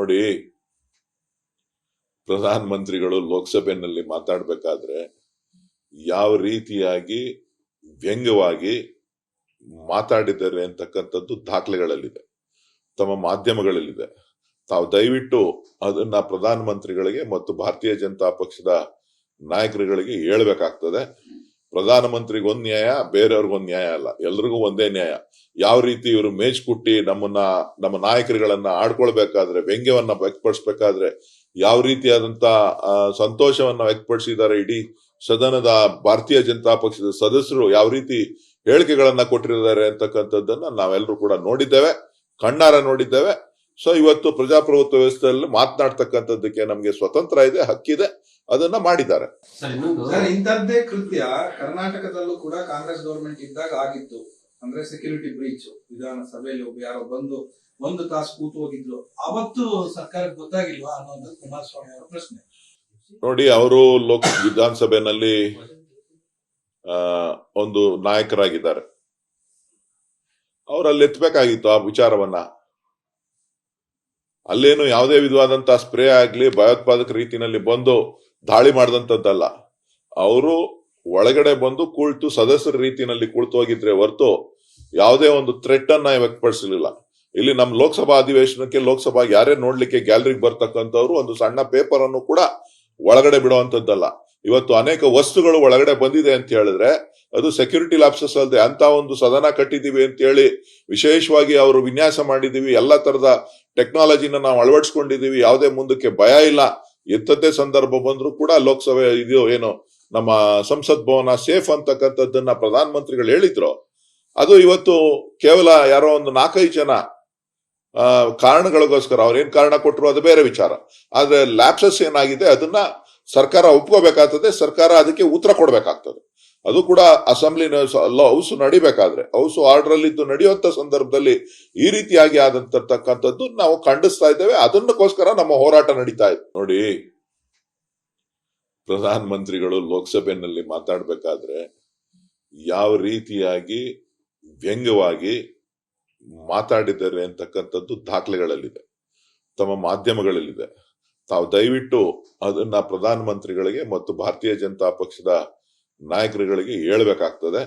ನೋಡಿ, ಪ್ರಧಾನ ಮಂತ್ರಿಗಳು ಲೋಕಸಭೆಯಲ್ಲಿ ಮಾತಾಡಬೇಕಾದ್ರೆ ಯಾವ ರೀತಿಯಾಗಿ ವ್ಯಂಗ್ಯವಾಗಿ ಮಾತಾಡಿದ್ದಾರೆ ಅಂತಕ್ಕಂಥದ್ದು ದಾಖಲೆಗಳಲ್ಲಿದೆ, ತಮ್ಮ ಮಾಧ್ಯಮಗಳಲ್ಲಿದೆ. ತಾವು ದಯವಿಟ್ಟು ಅದನ್ನ ಪ್ರಧಾನ ಮಂತ್ರಿಗಳಿಗೆ ಮತ್ತು ಭಾರತೀಯ ಜನತಾ ಪಕ್ಷದ ನಾಯಕರುಗಳಿಗೆ ಹೇಳ್ಬೇಕಾಗ್ತದೆ. ಪ್ರಧಾನ ಮಂತ್ರಿಗೆ ಒಂದ್ ನ್ಯಾಯ, ಬೇರೆಯವ್ರಿಗೊಂದ್ ನ್ಯಾಯ ಅಲ್ಲ, ಎಲ್ರಿಗೂ ಒಂದೇ ನ್ಯಾಯ. ಯಾವ ರೀತಿ ಇವರು ಮೇಜ್ಕುಟ್ಟಿ ನಮ್ಮ ನಾಯಕರುಗಳನ್ನ ಆಡ್ಕೊಳ್ಬೇಕಾದ್ರೆ, ವ್ಯಂಗ್ಯವನ್ನ ವ್ಯಕ್ತಪಡಿಸಬೇಕಾದ್ರೆ ಯಾವ ರೀತಿಯಾದಂತ ಸಂತೋಷವನ್ನ ವ್ಯಕ್ತಪಡಿಸಿದ್ದಾರೆ ಇಡೀ ಸದನದ ಭಾರತೀಯ ಜನತಾ ಪಕ್ಷದ ಸದಸ್ಯರು ಯಾವ ರೀತಿ ಹೇಳಿಕೆಗಳನ್ನ ಕೊಟ್ಟಿದ್ದಾರೆ ಅಂತಕ್ಕಂಥದ್ದನ್ನ ನಾವೆಲ್ಲರೂ ಕೂಡ ನೋಡಿದ್ದೇವೆ, ಕಣ್ಣಾರ ನೋಡಿದ್ದೇವೆ. ಸೊ ಇವತ್ತು ಪ್ರಜಾಪ್ರಭುತ್ವ ವ್ಯವಸ್ಥೆಯಲ್ಲಿ ಮಾತನಾಡ್ತಕ್ಕಂಥದ್ದಕ್ಕೆ ನಮ್ಗೆ ಸ್ವತಂತ್ರ ಇದೆ, ಹಕ್ಕಿದೆ, ಅದನ್ನ ಮಾಡಿದ್ದಾರೆ. ಇಂಥದ್ದೇ ಕೃತ್ಯ ಕರ್ನಾಟಕದಲ್ಲೂ ಕೂಡ ಕಾಂಗ್ರೆಸ್ ಗವರ್ಮೆಂಟ್ ಇದ್ದಾಗ ಆಗಿತ್ತು. ಅಂದ್ರೆ ಸೆಕ್ಯೂರಿಟಿ ಬ್ರೀಚ್, ವಿಧಾನಸಭೆಯಲ್ಲಿ ಯಾರೋ ಬಂದು 1 ತಾಸು ಕೂತು ಹೋಗಿದ್ರು, ಅವತ್ತು ಸರ್ಕಾರಕ್ಕೆ ಗೊತ್ತಾಗಿಲ್ವಾ ಅನ್ನೋದು ಕುಮಾರಸ್ವಾಮಿ ಅವರ ಪ್ರಶ್ನೆ. ನೋಡಿ, ಅವರು ವಿಧಾನಸಭೆಯಲ್ಲಿ ಒಂದು ನಾಯಕರಾಗಿದ್ದಾರೆ, ಅವರಲ್ಲಿ ಎತ್ತಬೇಕಾಗಿತ್ತು ಆ ವಿಚಾರವನ್ನ. ಅಲ್ಲೇನು ಯಾವುದೇ ವಿಧವಾದಂತಹ ಸ್ಪ್ರೇ ಆಗ್ಲಿ ಭಯೋತ್ಪಾದಕ ರೀತಿಯಲ್ಲಿ ಬಂದು ದಾಳಿ ಮಾಡಿದಂತದ್ದಲ್ಲ. ಅವರು ಒಳಗಡೆ ಬಂದು ಕುಳಿತು ಸದಸ್ಯರ ರೀತಿಯಲ್ಲಿ ಕುಳಿತು ಹೋಗಿದ್ರೆ ಹೊರತು ಯಾವುದೇ ಒಂದು ಥ್ರೆಟ್ ಅನ್ನ ವ್ಯಕ್ತಪಡಿಸಲಿಲ್ಲ. ಇಲ್ಲಿ ನಮ್ಮ ಲೋಕಸಭಾ ಅಧಿವೇಶನಕ್ಕೆ ಲೋಕಸಭಾ ಯಾರೇ ನೋಡ್ಲಿಕ್ಕೆ ಗ್ಯಾಲರಿಗೆ ಬರ್ತಕ್ಕಂಥವ್ರು ಒಂದು ಸಣ್ಣ ಪೇಪರ್ ಅನ್ನು ಕೂಡ ಒಳಗಡೆ ಬಿಡುವಂತದ್ದಲ್ಲ. ಇವತ್ತು ಅನೇಕ ವಸ್ತುಗಳು ಒಳಗಡೆ ಬಂದಿದೆ ಅಂತ ಹೇಳಿದ್ರೆ ಅದು ಸೆಕ್ಯೂರಿಟಿ ಲ್ಯಾಪ್ಸಸ್ ಅಲ್ಲದೆ ಅಂತ ಒಂದು ಸದನ ಕಟ್ಟಿದೀವಿ ಅಂತ ಹೇಳಿ ವಿಶೇಷವಾಗಿ ಅವರು ವಿನ್ಯಾಸ ಮಾಡಿದೀವಿ, ಎಲ್ಲಾ ತರದ ಟೆಕ್ನಾಲಜಿನ ನಾವು ಅಳವಡಿಸ್ಕೊಂಡಿದೀವಿ, ಯಾವುದೇ ಮುಂದಕ್ಕೆ ಭಯ ಇಲ್ಲ. ಎಂಥದ್ದೇ ಸಂದರ್ಭ ಬಂದ್ರು ಕೂಡ ಲೋಕಸಭೆ ಇದು ಏನು ನಮ್ಮ ಸಂಸತ್ ಭವನ ಸೇಫ್ ಅಂತಕ್ಕಂಥದ್ದನ್ನ ಪ್ರಧಾನ ಮಂತ್ರಿಗಳು ಹೇಳಿದ್ರು. ಅದು ಇವತ್ತು ಕೇವಲ ಯಾರೋ ಒಂದು 4-5 ಜನ ಕಾರಣಗಳಿಗೋಸ್ಕರ ಅವ್ರೇನ್ ಕಾರಣ ಕೊಟ್ಟರು ಅದು ಬೇರೆ ವಿಚಾರ. ಆದ್ರೆ ಲ್ಯಾಪ್ಸಸ್ ಏನಾಗಿದೆ ಅದನ್ನ ಸರ್ಕಾರ ಒಪ್ಕೋಬೇಕಾಗ್ತದೆ, ಸರ್ಕಾರ ಅದಕ್ಕೆ ಉತ್ತರ ಕೊಡ್ಬೇಕಾಗ್ತದೆ. ಅದು ಕೂಡ ಅಸೆಂಬ್ಲಿ ಹೌಸ್ ನಡಿಬೇಕಾದ್ರೆ, ಹೌಸ್ ಆರ್ಡರ್ ಅಲ್ಲಿ ಇದ್ದು ನಡೆಯುವಂತ ಸಂದರ್ಭದಲ್ಲಿ ಈ ರೀತಿಯಾಗಿ ಆದಂತಕ್ಕಂಥದ್ದು ನಾವು ಖಂಡಿಸ್ತಾ ಇದ್ದೇವೆ. ಅದನ್ನಕ್ಕೋಸ್ಕರ ನಮ್ಮ ಹೋರಾಟ ನಡೀತಾ ಇದೆ. ನೋಡಿ, ಪ್ರಧಾನ ಮಂತ್ರಿಗಳು ಲೋಕಸಭೆಯಲ್ಲಿ ಮಾತಾಡಬೇಕಾದ್ರೆ ಯಾವ ರೀತಿಯಾಗಿ ವ್ಯಂಗ್ಯವಾಗಿ ಮಾತಾಡಿದ್ದಾರೆ ಅಂತಕ್ಕಂಥದ್ದು ದಾಖಲೆಗಳಲ್ಲಿದೆ, ತಮ್ಮ ಮಾಧ್ಯಮಗಳಲ್ಲಿದೆ. ತಾವು ದಯವಿಟ್ಟು ಅದನ್ನ ಪ್ರಧಾನ ಮಂತ್ರಿಗಳಿಗೆ ಮತ್ತು ಭಾರತೀಯ ಜನತಾ ಪಕ್ಷದ ನಾಯಕರುಗಳಿಗೆ ಹೇಳ್ಬೇಕಾಗ್ತದೆ.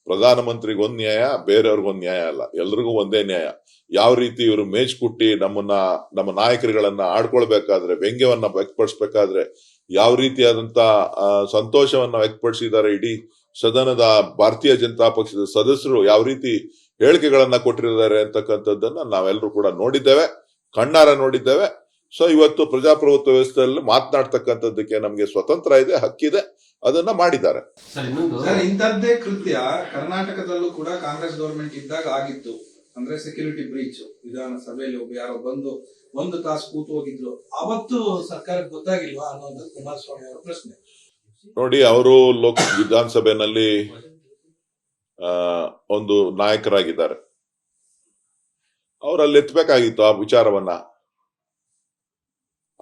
ಪ್ರಧಾನ ಮಂತ್ರಿಗೆ ಒಂದ್ ನ್ಯಾಯ, ಬೇರೆಯವ್ರಿಗೊಂದ್ ನ್ಯಾಯ ಅಲ್ಲ, ಎಲ್ರಿಗೂ ಒಂದೇ ನ್ಯಾಯ. ಯಾವ ರೀತಿ ಇವರು ಮೇಜ್ಕುಟ್ಟಿ ನಮ್ಮ ನಾಯಕರುಗಳನ್ನ ಆಡ್ಕೊಳ್ಬೇಕಾದ್ರೆ, ವ್ಯಂಗ್ಯವನ್ನ ವ್ಯಕ್ತಪಡಿಸಬೇಕಾದ್ರೆ ಯಾವ ರೀತಿಯಾದಂತ ಸಂತೋಷವನ್ನ ವ್ಯಕ್ತಪಡಿಸಿದ್ದಾರೆ ಇಡೀ ಸದನದ ಭಾರತೀಯ ಜನತಾ ಪಕ್ಷದ ಸದಸ್ಯರು ಯಾವ ರೀತಿ ಹೇಳಿಕೆಗಳನ್ನ ಕೊಟ್ಟಿದ್ದಾರೆ ಅಂತಕ್ಕಂಥದ್ದನ್ನ ನಾವೆಲ್ಲರೂ ಕೂಡ ನೋಡಿದ್ದೇವೆ, ಕಣ್ಣಾರ ನೋಡಿದ್ದೇವೆ. ಸೊ ಇವತ್ತು ಪ್ರಜಾಪ್ರಭುತ್ವ ವ್ಯವಸ್ಥೆಯಲ್ಲಿ ಮಾತನಾಡ್ತಕ್ಕಂಥದ್ದಕ್ಕೆ ನಮ್ಗೆ ಸ್ವತಂತ್ರ ಇದೆ, ಹಕ್ಕಿದೆ, ಅದನ್ನ ಮಾಡಿದ್ದಾರೆ. ಇಂಥದ್ದೇ ಕೃತ್ಯ ಕರ್ನಾಟಕದಲ್ಲೂ ಕೂಡ ಕಾಂಗ್ರೆಸ್ ಗವರ್ಮೆಂಟ್ ಇದ್ದಾಗ ಆಗಿತ್ತು. ಅಂದ್ರೆ ಸೆಕ್ಯೂರಿಟಿ ಬ್ರೀಚ್, ವಿಧಾನಸಭೆಯಲ್ಲಿ ಯಾರೋ ಬಂದು 1 ತಾಸು ಕೂತು ಹೋಗಿದ್ರು, ಅವತ್ತು ಸರ್ಕಾರಕ್ಕೆ ಗೊತ್ತಾಗಿಲ್ವಾ ಅನ್ನೋದು ಕುಮಾರಸ್ವಾಮಿ ಅವರ ಪ್ರಶ್ನೆ. ನೋಡಿ, ಅವರು ವಿಧಾನಸಭೆಯಲ್ಲಿ ಒಂದು ನಾಯಕರಾಗಿದ್ದಾರೆ, ಅವರಲ್ಲಿ ಎತ್ತಬೇಕಾಗಿತ್ತು ಆ ವಿಚಾರವನ್ನ.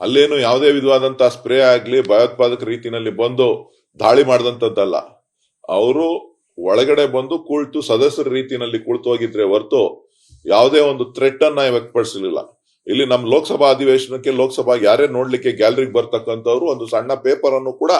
ಅಲ್ಲೇನು ಯಾವುದೇ ವಿಧವಾದಂತಹ ಸ್ಪ್ರೇ ಆಗ್ಲಿ ಭಯೋತ್ಪಾದಕ ರೀತಿಯಲ್ಲಿ ಬಂದು ದಾಳಿ ಮಾಡಿದಂತದ್ದಲ್ಲ. ಅವರು ಒಳಗಡೆ ಬಂದು ಕುಳಿತು ಸದಸ್ಯರ ರೀತಿಯಲ್ಲಿ ಕುಳಿತು ಹೋಗಿದ್ರೆ ಹೊರತು ಯಾವುದೇ ಒಂದು ಥ್ರೆಟ್ ಅನ್ನ ವ್ಯಕ್ತಪಡಿಸಲಿಲ್ಲ. ಇಲ್ಲಿ ನಮ್ಮ ಲೋಕಸಭಾ ಅಧಿವೇಶನಕ್ಕೆ ಲೋಕಸಭಾ ಯಾರೇ ನೋಡ್ಲಿಕ್ಕೆ ಗ್ಯಾಲರಿಗೆ ಬರ್ತಕ್ಕಂಥವ್ರು ಒಂದು ಸಣ್ಣ ಪೇಪರ್ ಅನ್ನು ಕೂಡ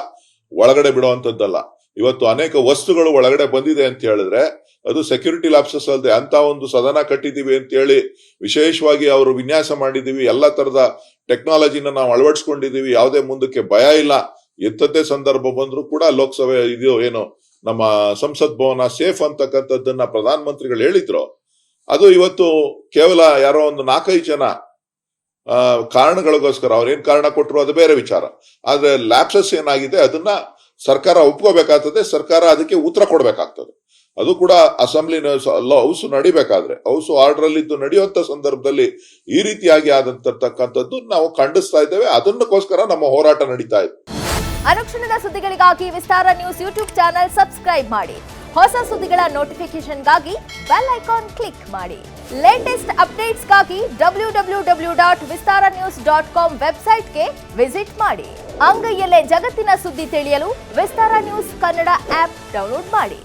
ಒಳಗಡೆ ಬಿಡುವಂತದ್ದಲ್ಲ. ಇವತ್ತು ಅನೇಕ ವಸ್ತುಗಳು ಒಳಗಡೆ ಬಂದಿದೆ ಅಂತ ಹೇಳಿದ್ರೆ ಅದು ಸೆಕ್ಯೂರಿಟಿ ಲ್ಯಾಪ್ಸಸ್ ಅಲ್ಲದೆ ಅಂತ ಒಂದು ಸದನ ಕಟ್ಟಿದೀವಿ ಅಂತ ಹೇಳಿ ವಿಶೇಷವಾಗಿ ಅವರು ವಿನ್ಯಾಸ ಮಾಡಿದೀವಿ, ಎಲ್ಲಾ ತರದ ಟೆಕ್ನಾಲಜಿನ ನಾವು ಅಳವಡಿಸ್ಕೊಂಡಿದೀವಿ, ಯಾವುದೇ ಮುಂದಕ್ಕೆ ಭಯ ಇಲ್ಲ. ಎಂಥದ್ದೇ ಸಂದರ್ಭ ಬಂದ್ರು ಕೂಡ ಲೋಕಸಭೆ ಇದು ಏನು ನಮ್ಮ ಸಂಸತ್ ಭವನ ಸೇಫ್ ಅಂತಕ್ಕಂಥದ್ದನ್ನ ಪ್ರಧಾನ ಮಂತ್ರಿಗಳು ಹೇಳಿದ್ರು. ಅದು ಇವತ್ತು ಕೇವಲ ಯಾರೋ ಒಂದು 4-5 ಜನ ಕಾರಣಗಳಿಗೋಸ್ಕರ ಅವ್ರೇನ್ ಕಾರಣ ಕೊಟ್ಟರು ಅದು ಬೇರೆ ವಿಚಾರ. ಆದ್ರೆ ಲ್ಯಾಪ್ಸಸ್ ಏನಾಗಿದೆ ಅದನ್ನ ಸರ್ಕಾರ ಒಪ್ಕೋಬೇಕಾಗ್ತದೆ, ಸರ್ಕಾರ ಅದಕ್ಕೆ ಉತ್ತರ ಕೊಡ್ಬೇಕಾಗ್ತದೆ. ಅದು ಕೂಡ ಅಸೆಂಬ್ಲಿ ಹೌಸ್ ನಡಿಬೇಕಾದ್ರೆ, ಹೌಸ್ ಆರ್ಡರ್ ಅಲ್ಲಿ ಇದ್ದು ನಡೆಯುವಂತ ಸಂದರ್ಭದಲ್ಲಿ ಈ ರೀತಿಯಾಗಿ ಆದಂತಕ್ಕಂಥದ್ದು ನಾವು ಖಂಡಿಸ್ತಾ ಇದ್ದೇವೆ. ಅದನ್ನಕ್ಕೋಸ್ಕರ ನಮ್ಮ ಹೋರಾಟ ನಡೀತಾ ಇದೆ. ಅನುಕ್ಷಣದ ಸುದ್ದಿಗಳಿಗಾಗಿ ವಿಸ್ತಾರ ನ್ಯೂಸ್ ಯೂಟ್ಯೂಬ್ ಚಾನೆಲ್ ಸಬ್ಸ್ಕ್ರೈಬ್ ಮಾಡಿ. ಹೊಸ ಸುದ್ದಿಗಳ ನೋಟಿಫಿಕೇಶನ್ಗಾಗಿ ಬೆಲ್ ಐಕಾನ್ ಕ್ಲಿಕ್ ಮಾಡಿ. ಲೇಟೆಸ್ಟ್ ಅಪ್ಡೇಟ್ಸ್ಗಾಗಿ www.vistaranews.com ವೆಬ್ಸೈಟ್ಗೆ ವಿಸಿಟ್ ಮಾಡಿ. ಅಂಗೈಯಲ್ಲೇ ಜಗತ್ತಿನ ಸುದ್ದಿ ತಿಳಿಯಲು ವಿಸ್ತಾರ ನ್ಯೂಸ್ ಕನ್ನಡ ಆಪ್ ಡೌನ್ಲೋಡ್ ಮಾಡಿ.